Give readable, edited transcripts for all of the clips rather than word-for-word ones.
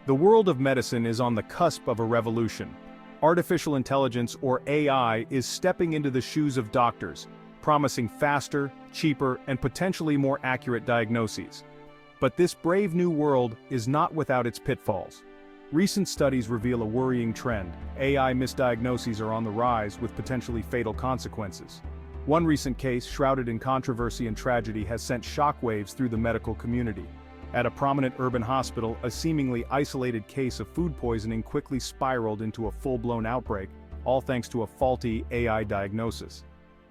The world of medicine is on the cusp of a revolution. Artificial intelligence, or AI, is stepping into the shoes of doctors, promising faster, cheaper, and potentially more accurate diagnoses. But this brave new world is not without its pitfalls. Recent studies reveal a worrying trend. AI misdiagnoses are on the rise with potentially fatal consequences. One recent case, shrouded in controversy and tragedy, has sent shockwaves through the medical community. At a prominent urban hospital, a seemingly isolated case of food poisoning quickly spiraled into a full-blown outbreak, all thanks to a faulty AI diagnosis.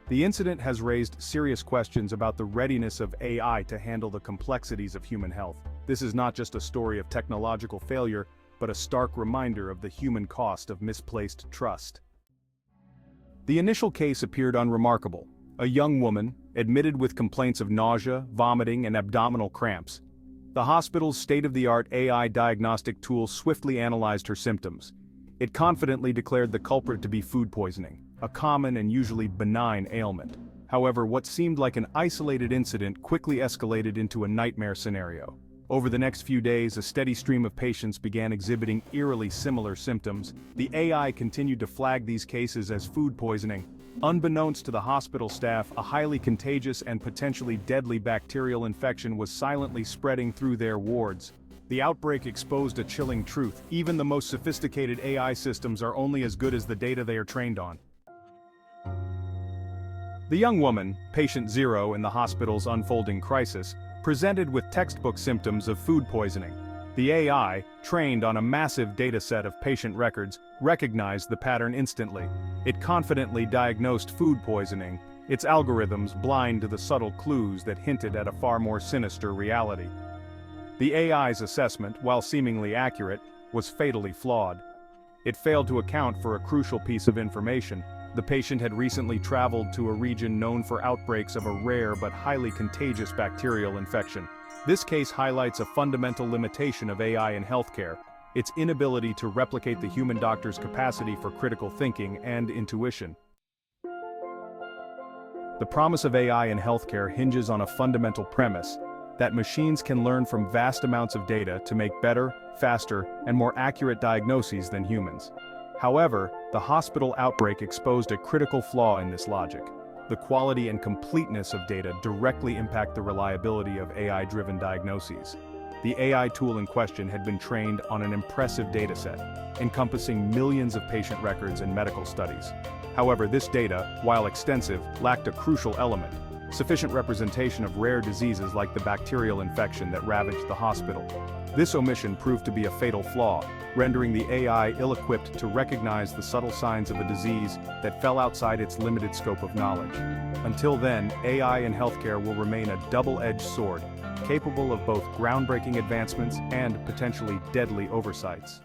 The incident has raised serious questions about the readiness of AI to handle the complexities of human health. This is not just a story of technological failure, but a stark reminder of the human cost of misplaced trust. The initial case appeared unremarkable. A young woman, admitted with complaints of nausea, vomiting, and abdominal cramps. The hospital's state-of-the-art AI diagnostic tool swiftly analyzed her symptoms. It confidently declared the culprit to be food poisoning, a common and usually benign ailment. However, what seemed like an isolated incident quickly escalated into a nightmare scenario. Over the next few days, a steady stream of patients began exhibiting eerily similar symptoms. The AI continued to flag these cases as food poisoning. Unbeknownst to the hospital staff, a highly contagious and potentially deadly bacterial infection was silently spreading through their wards. The outbreak exposed a chilling truth: even the most sophisticated AI systems are only as good as the data they are trained on. The young woman, patient zero in the hospital's unfolding crisis, presented with textbook symptoms of food poisoning. The AI, trained on a massive dataset of patient records, recognized the pattern instantly. It confidently diagnosed food poisoning, its algorithms blind to the subtle clues that hinted at a far more sinister reality. The AI's assessment, while seemingly accurate, was fatally flawed. It failed to account for a crucial piece of information. The patient had recently traveled to a region known for outbreaks of a rare but highly contagious bacterial infection. This case highlights a fundamental limitation of AI in healthcare: its inability to replicate the human doctor's capacity for critical thinking and intuition. The promise of AI in healthcare hinges on a fundamental premise: that machines can learn from vast amounts of data to make better, faster, and more accurate diagnoses than humans. However, the hospital outbreak exposed a critical flaw in this logic. The quality and completeness of data directly impact the reliability of AI-driven diagnoses. The AI tool in question had been trained on an impressive dataset, encompassing millions of patient records and medical studies. However, this data, while extensive, lacked a crucial element: sufficient representation of rare diseases like the bacterial infection that ravaged the hospital. This omission proved to be a fatal flaw, rendering the AI ill-equipped to recognize the subtle signs of a disease that fell outside its limited scope of knowledge. Until then, AI in healthcare will remain a double-edged sword, capable of both groundbreaking advancements and potentially deadly oversights.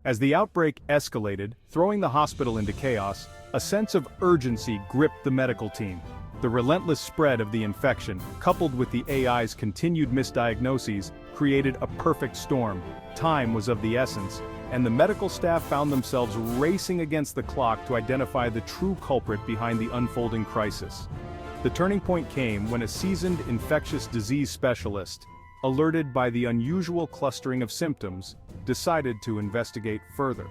As the outbreak escalated, throwing the hospital into chaos, a sense of urgency gripped the medical team. The relentless spread of the infection, coupled with the AI's continued misdiagnoses, created a perfect storm. Time was of the essence, and the medical staff found themselves racing against the clock to identify the true culprit behind the unfolding crisis. The turning point came when a seasoned infectious disease specialist, alerted by the unusual clustering of symptoms, decided to investigate further.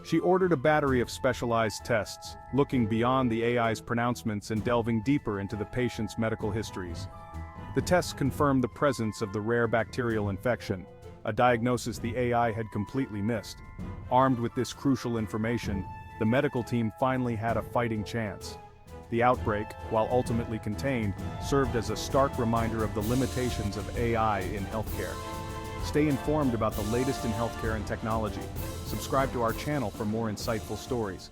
She ordered a battery of specialized tests, looking beyond the AI's pronouncements and delving deeper into the patient's medical histories. The tests confirmed the presence of the rare bacterial infection, a diagnosis the AI had completely missed. Armed with this crucial information, the medical team finally had a fighting chance. The outbreak, while ultimately contained, served as a stark reminder of the limitations of AI in healthcare. Stay informed about the latest in healthcare and technology. Subscribe to our channel for more insightful stories.